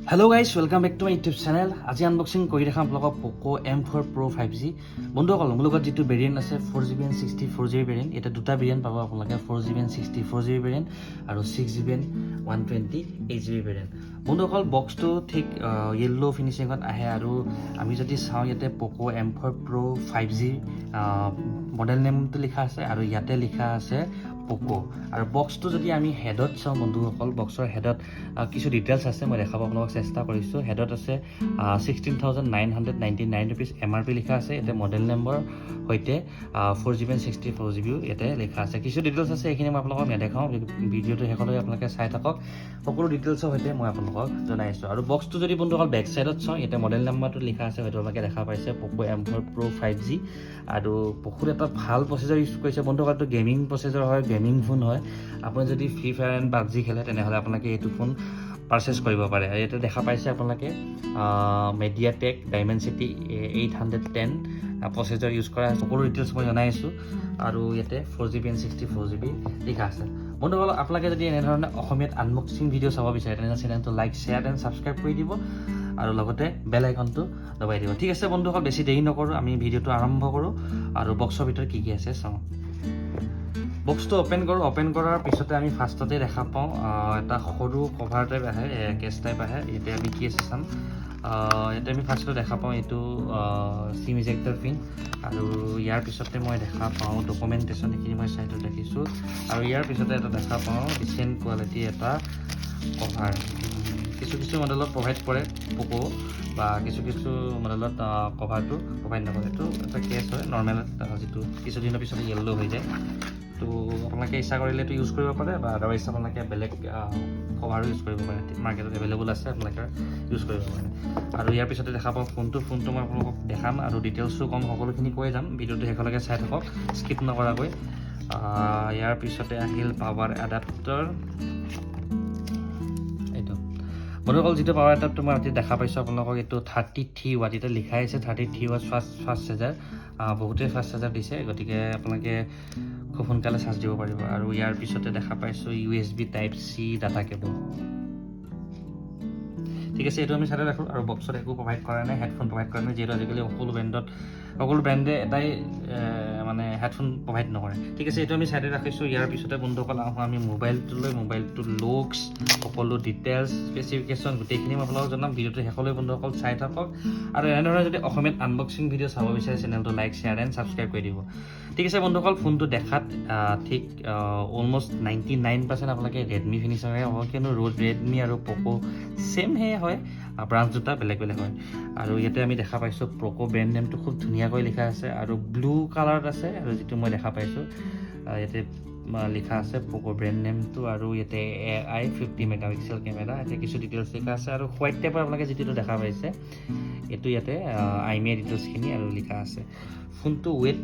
Hello guys, welcome back to my YouTube channel. আজি unboxing কৰি দেখাম আপোনালোকক Poco M4 Pro 5G বন্ধুসকল মোৰ লগত যেটো ভেৰিয়েন্ট আছে 4GB and 64GB ভেৰিয়েন্ট এটা দুটা ভেৰিয়েন্ট পাব আপোনালোকে 4GB and 64GB ভেৰিয়েন্ট আৰু 6GB and 128GB ভেৰিয়েন্ট বন্ধুসকল বক্সটো ঠিক yellow ফিনিশিংত আহে আৰু আমি যদি চাওঁ ইয়াতে Poco M4 Pro 5G model নেমটো লিখা আছে আৰু ইয়াতে লিখা আছে Poco আৰু বক্সটো যদি আমি হেডত চাওঁ বন্ধুসকল বক্সৰ হেডত কিছু ডিটেইলছ আছে মই দেখাব আপোনালোকক চেষ্টা কৰিছো হেডত আছে 16999 rupees MRP লিখা আছে এতে model number হৈতে 4GB and 64GB এতে লিখা আছে কিছু ডিটেইলছ আছে এখিনি মই আপোনালোকক দেখাও ভিডিওটো হেকলৈ আপোনালোকে চাই থাকক সকলো ডিটেইলছৰ হৈতে মই আপোনালোকক জনাইছো আৰু বক্সটো যদি বন্ধুসকল বেক সাইডত চাওঁ এতে মডেল নম্বৰটো লিখা আছে হয়তো আপোনালোকে দেখা পাইছে Poco M4 Pro 5G আৰু Poco এটা ভাল প্ৰসেসৰ ইউজ কৰিছে বন্ধুসকলটো গেমিং প্ৰসেসৰ হয় গেমিং ফোন হয় আপুনি যদি ফ্ৰী ফায়াৰ এণ্ড পাবজি খেলে তেনেহলে আপোনালোকে এইটো ফোন পাৰচেজ কৰিব পাৰে আৰু এটা দেখা পাইছে আপোনালোকে MediaTek Dimensity 810 প্ৰসেসৰ ইউজ কৰা সকলো ডিটেইলছ মই জনাইছো আৰু ইয়াতে 4GB and 64GB লিখা আছে বন্ধুসকল আপোনালোকে যদি এনে ধৰণে অসমীয়াত আনবক্সিং ভিডিও চাব বিচাৰে তেনেহলে চেনেলটো লাইক শেয়াৰ এণ্ড সাবস্ক্ৰাইব কৰি দিব আৰু লগতে বেল আইকনটো দবাই দিব ঠিক আছে বন্ধুসকল বেছি দেৰি নকৰো আমি ভিডিওটো আৰম্ভ কৰো আৰু বক্সৰ ভিতৰত কি আছে চাওঁ বক্সটো ওপেন কৰাৰ পিছতে আমি ফাৰ্ষ্টতে দেখা পাওঁ এটা সৰু কভাৰ টাইপ আহে কেছ টাইপ আহে ইয়াতে আমি কি আছে চাম ইয়াতে আমি ফাৰ্ষ্টতে দেখা পাওঁ এইটো সিম ইজেক্টৰ পিন আৰু ইয়াৰ পিছতে মই দেখা পাওঁ ডকুমেন্টেশন এখিনি মই সাইডত ৰাখিছো আৰু ইয়াৰ পিছতে এটা দেখা পাওঁ ডিসেন্ট কোৱালিটি এটা কভাৰ কিছু মডেলত প্ৰভাইড কৰে Poco বা কিছু মডেলত কভাৰটো প্ৰভাইড নকৰে তো এটা কেছ হয় নৰ্মেল যেটো কিছু দিনৰ পিছত ইয়েলো হৈ যায় তো আপোনালোকে ইচ্ছা কৰিলে তো ইউজ কৰিব পাৰে বা আদাৰৱাইজ আপোনালোকে বেলেগ কভাৰো ইউজ কৰিব পাৰে মাৰ্কেটত এভেইলেবল আছে আপোনালোকে ইউজ কৰিব পাৰে আৰু ইয়াৰ পিছতে দেখা পাওঁ ফোনটো মই আপোনালোকক দেখাম আৰু ডিটেইলছটো কম সকলোখিনি কৈ যাম ভিডিওটো শেষলৈকে চাই থাকক স্কিপ নকৰাকৈ ইয়াৰ পিছতে আহিল পাৱাৰ এডাপ্টাৰ বন্ধুসকল যেটো পাৱাৰ এডাপ্টাৰ মই আজি দেখা পাইছো আপোনালোকক এইটো 33 ওয়াট এটা লিখা আছে 33 ওয়াট ফাষ্ট চাৰ্জাৰ বহুতে ফাষ্ট চাৰ্জাৰ দিছে গতিকে আপোনালোকে খুব সোনকালে চাৰ্জ দিব পাৰিব আৰু ইয়াৰ পিছতে দেখা পাইছো USB type C data cable ঠিক আছে এটো আমি সাথে ৰাখো আৰু বক্সত একো প্ৰভাইড কৰা নাই হেডফোন প্ৰভাইড কৰা নাই যেটো আজিকালি সকলো ব্ৰ্যান্ডে এটাই মানে হেডফোন প্ৰভাইড নকৰে ঠিক আছে এটো আমি সাইডে ৰাখিছো ইয়াৰ পিছতে বন্ধুসকল আমি মোবাইলটো লুকস সকলো ডিটেইলছ স্পেসিফিকেশন গোটেইখিনি মই আপোনালোকক জনাম ভিডিওটো হেকলৈ বন্ধুসকল চাই থাকক আৰু এনেধৰণে যদি অসমীয়াত আনবক্সিং ভিডিও চাব বিচাৰে চেনেলটো লাইক শেয়াৰ এণ্ড সাবস্ক্ৰাইব কৰি দিব ঠিক আছে বন্ধুসকল ফোনটো দেখাত ঠিক অলমোস্ট 99% আপোনালোকে Redmi ফিনিশিংৰে হ'ব কিন্তু Redmi আৰু Poco সেম হে হয় ব্ৰাঞ্চ দুটা বেলেগ হয় আৰু ইয়াতে আমি দেখা পাইছো Poco ব্ৰ্যান্ড নেমটো খুব ধুনীয়াকৈ লিখা আছে আৰু ব্লু কালাৰত আছে আৰু যেটো মই দেখা পাইছো ইয়াতে লিখা আছে Poco ব্ৰ্যান্ড নেমটো আৰু ইয়াতে AI 50 মেগাপিক্সেল কেমেৰা এতে কিছু ডিটেইলছ লিখা আছে আৰু হোৱাইট টেপৰ আপোনালোকে যেটো দেখা পাইছে এটো ইয়াতে IMEI ডিটেইলছখিনি আৰু লিখা আছে ফোনটো ওয়েট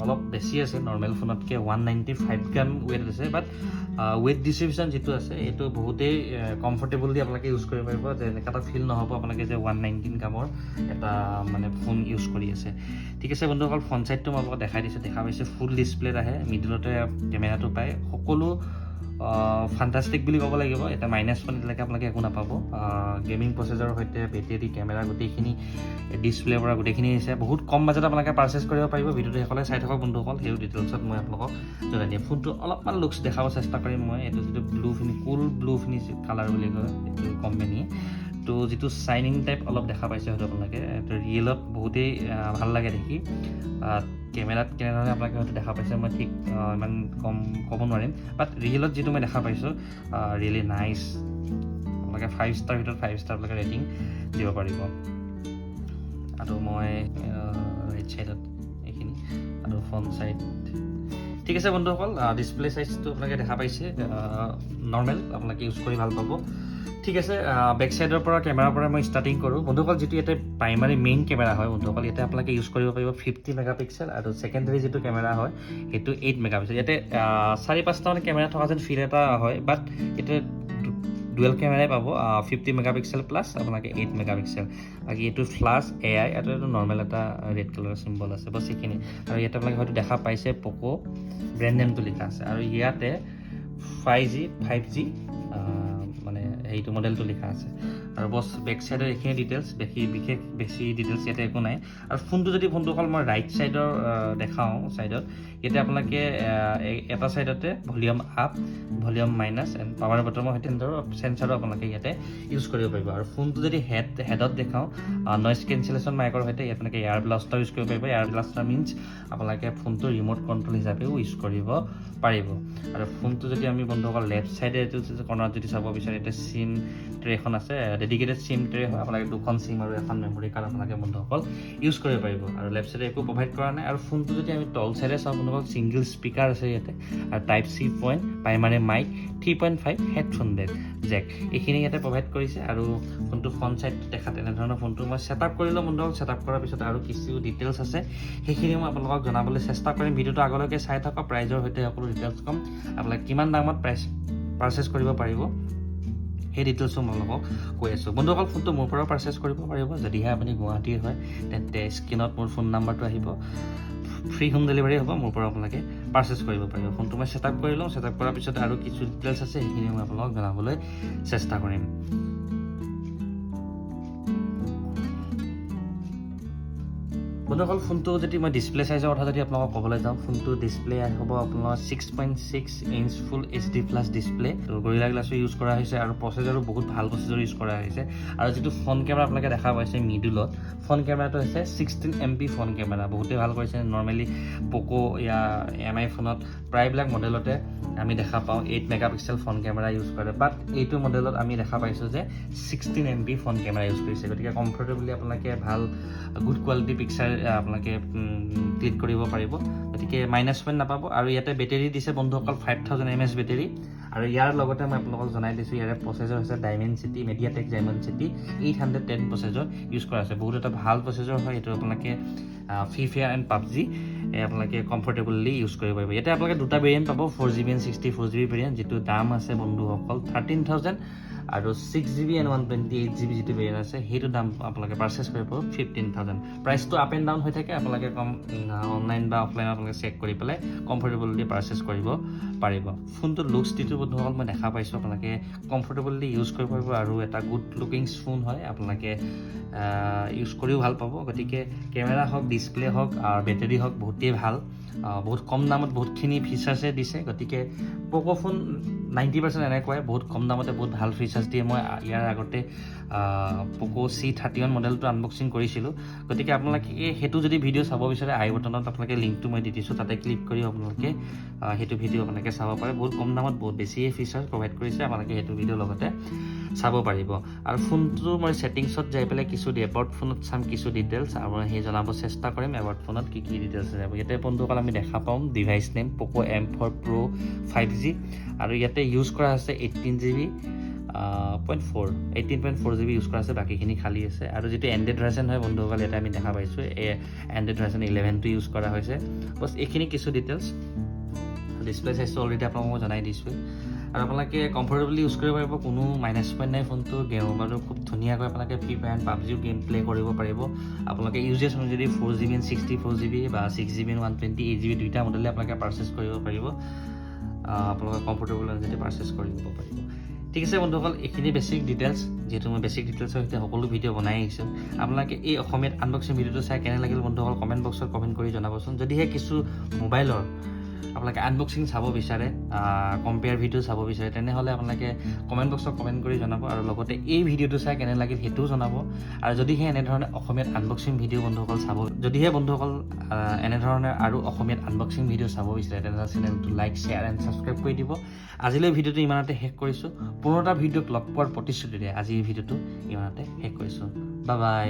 অলপ বেছি আছে নৰ্মেল ফোনতকে 195 গ্ৰাম ওয়েট আছে বাট ওয়েট ডিস্ট্ৰিবিউশন যেটো আছে এটো বহুতেই কমফৰ্টেবলি আপোনালোকে ইউজ কৰিব পাৰিব যে এনেকা ফিল নহব আপোনালোকে যে 119 গ্ৰামৰ এটা মানে ফোন ইউজ কৰি আছে ঠিক আছে বন্ধুসকল ফ্ৰন্ট সাইডটো মই আপোনালোকক দেখাই দিছো দেখা পাইছে ফুল ডিসপ্লে আহে মিডলতে কেমেৰাটো পায় সকলো ফ্যান্টাস্টিক বুলি ক'ব লাগিব এটা মাইনাস পইণ্ট লৈকে আপোনালোকে একো নাপাব গেমিং প্ৰসেসৰ হৈতে বেটাৰি কেমেৰা গোটেইখিনি ডিসপ্লে পৰা গোটেইখিনি আছে বহুত কম বাজেট আপোনালোকে পাৰচেজ কৰিব পাৰিব ভিডিওটো হেকলৈ চাই থাকক বন্ধুসকল হেউ ডিটেইলছত মই আপোনালোকক জনাই দিম ফোনটো অলপমান লুকস দেখাব চেষ্টা কৰিম মই এটো যেটো কুল ব্লু ফিনিশ কালাৰ বুলি কয় এটো কোম্পানী তো যেটো শাইনিং টাইপ অলপ দেখা পাইছে হয়তো আপোনালোকে এটো ৰিয়েলত বহুতেই ভাল লাগে দেখি কেমেৰাত কেনেধৰণে আপোনালোকে হয়তো দেখা পাইছে মই ঠিক ইমান ক'ব নোৱাৰিম বাট ৰিয়েলত যেটো মই দেখা পাইছো ৰিয়েলি নাইস আপোনালোকে 5 ষ্টাৰ ভিতৰত 5 ষ্টাৰ আপোনালোকে ৰেটিং দিব পাৰিব আৰু মই ৰাইট সাইডত এখিনি আৰু ফ্ৰন্ট সাইড ঠিক আছে বন্ধুসকল ডিসপ্লে সাইজটো আপোনালোকে দেখা পাইছে নৰ্মেল আপোনালোকে ইউজ কৰি ভাল পাব ঠিক আছে বেক সাইডৰ পৰা কেমেৰাৰ পৰা মই স্টাৰ্টিং কৰো বন্ধুসকল যেটো এটা প্ৰাইমাৰী মেইন কেমেৰা হয় বন্ধুসকল ইয়াতে আপোনালোকে ইউজ কৰিব পাৰিব 50 মেগাপিক্সেল আৰু সেকেন্ডাৰী যেটো কেমেৰা হয় এটো 8 মেগাপিক্সেল ইয়াতে 4-5টা মানে কেমেৰা থকা যেন ফিল এটা হয় বাট এটা ডুৱেল কেমেৰাই পাব 50 মেগাপিক্সেল প্লাস আপোনালোকে 8 মেগাপিক্সেল বাকি এটো ফ্লাশ AI আৰু এটো নৰ্মেল এটা ৰেড কালাৰ সিম্বল আছে বস এখিনি আৰু ইয়াতে আপোনালোকে হয়তো দেখা পাইছে Poco ব্ৰ্যান্ড নেমটো লিখা আছে আৰু ইয়াতে 5G মানে এইটো মডেলটো লিখা আছে আৰু বছ বেক চাইডৰ এইখিনি ডিটেইলছ বিশেষ বেছি ডিটেইলছ ইয়াতে একো নাই আৰু ফোনটো যদি বন্ধুসকল মই ৰাইট চাইডৰ দেখাওঁ চাইডত ইয়াতে আপোনালোকে এটা চাইডতে volume up volume minus and power বটমৰ সৈতে চেঞ্চাৰো আপোনালোকে ইয়াতে ইউজ কৰিব পাৰিব আৰু ফোনটো যদি হেডত দেখাওঁ নইজ কেঞ্চেলেশ্যন মাইকৰ সৈতে ইয়াত আপোনালোকে এয়াৰ ব্লাষ্টাৰ ইউজ কৰিব পাৰিব এয়াৰ ব্লাষ্টাৰ মিনছ আপোনালোকে ফোনটো ৰিম'ট কণ্ট্ৰল হিচাপেও ইউজ কৰিব পাৰিব আৰু ফোনটো যদি আমি বন্ধুসকল লেফ্ট চাইডে এইটো কৰ্ণাৰত যদি চাব বিচাৰে এতিয়া চিম ট্ৰে এখন আছে ডেডিকেটেড চিম ট্ৰে হয় আপোনালোকে দুখন চিম আৰু এখন মেমৰি কাৰ্ড আপোনালোকে বন্ধুসকল ইউজ কৰিব পাৰিব আৰু লেফ্ট চাইডে একো প্ৰভাইড কৰা নাই আৰু ফোনটো যদি আমি তল চাইডে চাওঁ বন্ধুসকল ছিংগল স্পীকাৰ আছে ইয়াতে আৰু type C point primary mic 3.5 headphone jack এইখিনি ইয়াতে প্ৰভাইড কৰিছে আৰু ফোনটো ফ্ৰণ্ট চাইড দেখাত এনেধৰণৰ ফোনটো মই ছেটআপ কৰিলোঁ বন্ধুসকল ছেটআপ কৰাৰ পিছত আৰু কিছু ডিটেইলছ আছে সেইখিনি মই আপোনালোকক জনাবলৈ চেষ্টা কৰিম ভিডিঅ'টো আগলৈকে চাই থকা প্ৰাইজৰ সৈতে সকলো ডিটেইলছ ক'ম আপোনালোকে কিমান দামত পাৰচেছ কৰিব পাৰিব সেই ডিটেইলছো মই আপোনালোকক কৈ আছোঁ বন্ধুসকল ফোনটো মোৰ পৰাও পাৰচেছ কৰিব পাৰিব যদিহে আপুনি গুৱাহাটীৰ হয় তেন্তে স্ক্ৰীণত মোৰ ফোন নাম্বাৰটো আহিব ফ্ৰী হোম ডেলিভাৰী হ'ব মোৰ পৰা আপোনালোকে পাৰচেছ কৰিব পাৰিব ফোনটো মই ছেটআপ কৰি লওঁ ছেটআপ কৰাৰ পিছত আৰু কিছু ডিটেইলছ আছে সেইখিনি মই আপোনালোকক জনাবলৈ চেষ্টা কৰিম বন্ধুসকল ফোনটো যদি মই ডিছপ্লে চাইজৰ কথা যদি আপোনালোকক ক'বলৈ যাওঁ ফোনটো ডিছপ্লে হ'ব আপোনাৰ 6.6 inch full HD plus display gorilla গ্লাছো ইউজ কৰা হৈছে আৰু প্ৰচেছৰো বহুত ভাল প্ৰচেছৰ ইউজ কৰা হৈছে আৰু যিটো ফ্ৰণ্ট কেমেৰা আপোনালোকে দেখা পাইছে মিডুলত ফ্ৰণ্ট কেমেৰাটো হৈছে 16 MP ফ্ৰণ্ট কেমেৰা বহুতেই ভাল কৰিছে নৰ্মেলি প'ক' MI ফোনত প্ৰায়বিলাক মডেলতে আমি দেখা পাওঁ 8 মেগাপিক্সেল ফ্ৰণ্ট কেমেৰা ইউজ কৰে বাট এইটো মডেলত আমি দেখা পাইছোঁ যে 16 MP ফ্ৰণ্ট কেমেৰা ইউজ কৰিছে গতিকে কমফৰ্টেবলি আপোনালোকে ভাল গুড কোৱালিটি পিকচাৰ আপোনালোকে ক্লিক কৰিব পাৰিব গতিকে মাইনাছ পইণ্ট নাপাব আৰু ইয়াতে বেটেৰী দিছে বন্ধুসকল 5000 mAh বেটেৰী আৰু ইয়াৰ লগতে মই আপোনালোকক জনাই দিছোঁ ইয়াৰে প্ৰচেছৰ হৈছে ডাইমেনচিটি মেডিয়াটেক ডাইমেনচিটি 810 প্ৰচেছৰ ইউজ কৰা আছে বহুত এটা ভাল প্ৰচেছৰ হয় এইটো আপোনালোকে ফ্ৰী ফায়াৰ এণ্ড পাবজি আপোনালোকে কমফৰ্টেবলি ইউজ কৰিব পাৰিব ইয়াতে আপোনালোকে দুটা ভেৰিয়েণ্ট পাব 4GB and 64GB ভেৰিয়েণ্ট যিটো দাম আছে বন্ধুসকল 13,000 আৰু 6GB and 128GB যিটো ভেৰিয়েণ্ট আছে সেইটো দাম আপোনালোকে পাৰচেছ কৰিব 15,000 প্ৰাইচটো আপ এণ্ড ডাউন হৈ থাকে আপোনালোকে অনলাইন বা অফলাইন আপোনালোকে চেক কৰি পেলাই কমফৰ্টেবলি পাৰচেছ কৰিব পাৰিব ফোনটো লুকছ যিটো বন্ধুসকল মই দেখা পাইছোঁ আপোনালোকে কমফৰ্টেবলি ইউজ কৰিব পাৰিব আৰু এটা গুড লুকিং ফোন হয় আপোনালোকে ইউজ কৰিও ভাল পাব গতিকে কেমেৰা হওক ডিছপ্লে হওক আৰু বেটেৰী হওক বহুতেই ভাল বহুত কম দামত বহুতখিনি ফিচাৰ্ছে দিছে গতিকে প'ক' ফোন 90% এনেকুৱাই বহুত কম দামতে বহুত ভাল ফিচাৰ্ছ দিয়ে মই ইয়াৰ আগতে প'ক' C31 মডেলটো আনবক্সিং কৰিছিলোঁ গতিকে আপোনালোকে সেইটো যদি ভিডিঅ' চাব বিচাৰে আই বটনত আপোনালোকে লিংকটো মই দি দিছোঁ তাতে ক্লিক কৰি আপোনালোকে সেইটো ভিডিঅ' আপোনালোকে চাব পাৰে বহুত কম দামত বহুত বেছিয়ে ফিচাৰ্ছ প্ৰভাইড কৰিছে আপোনালোকে সেইটো ভিডিঅ' লগতে চাব পাৰিব আৰু ফোনটো মই ছেটিংছত যাই পেলাই কিছু এবাউট ফোনত চাম কিছু ডিটেইলছ আৰু সেই জনাব চেষ্টা কৰিম এবাউট ফোনত কি ডিটেইলছ যাব ইয়াতে বন্ধুসকল আমি দেখা পাম device name Poco M4 Pro 5G আৰু ইয়াতে ইউজ কৰা আছে 18GB 18.4GB ইউজ কৰা আছে বাকীখিনি খালী আছে আৰু যিটো এণ্ড্ৰইড ভাৰ্চন হয় বন্ধুসকল ইয়াতে আমি দেখা পাইছোঁ এণ্ড্ৰইড ভাৰ্চন 11টো ইউজ কৰা হৈছে বছ এইখিনি কিছু ডিটেইলছ ডিছপ্লে চাইজটো অলৰেডি আপোনালোকক মই জনাই দিছোঁ আৰু আপোনালোকে কমফৰ্টেবলি ইউজ কৰিব পাৰিব কোনো মাইনাছ পইণ্ট নাই ফোনটো গেম বাৰু খুব ধুনীয়াকৈ আপোনালোকে ফ্ৰী ফায়াৰ এণ্ড পাবজিও গেম প্লে কৰিব পাৰিব আপোনালোকে ইউজেছ যদি 4GB and 64GB বা 6GB and 128GB দুইটা মডেলে আপোনালোকে পাৰচেছ কৰিব পাৰিব আপোনালোকে কমফৰ্টেবল যদি পাৰচেছ কৰিব পাৰিব ঠিক আছে বন্ধুসকল এইখিনি বেছিক ডিটেইলছ যিহেতু মই বেছিক ডিটেইলছৰ সৈতে সকলো ভিডিঅ' বনাই আহিছোঁ আপোনালোকে এই অসমীয়াত আনবক্সিং ভিডিঅ'টো চাই কেনে লাগিল বন্ধুসকল কমেণ্ট বক্সত কমেণ্ট কৰি জনাবচোন যদিহে কিছু মোবাইলৰ আপোনালোকে আনবক্সিং চাব বিচাৰে কম্পেয়াৰ ভিডিঅ' চাব বিচাৰে তেনেহ'লে আপোনালোকে কমেণ্ট বক্সত কমেণ্ট কৰি জনাব আৰু লগতে এই ভিডিঅ'টো চাই কেনে লাগিল সেইটোও জনাব আৰু যদিহে এনেধৰণে অসমীয়াত আনবক্সিং ভিডিঅ' বন্ধুসকল চাব যদিহে বন্ধুসকল এনেধৰণে আৰু অসমীয়াত আনবক্সিং ভিডিঅ' চাব বিচাৰে তেনেহ'লে চেনেলটো লাইক শ্বেয়াৰ এণ্ড ছাবস্ক্ৰাইব কৰি দিব আজিলৈ ভিডিঅ'টো ইমানতে শেষ কৰিছোঁ পুনৰ এটা ভিডিঅ'ত লগ পোৱাৰ প্ৰতিশ্ৰুতিৰে আজি এই ভিডিঅ'টো ইমানতে শেষ কৰিছোঁ বাই বাই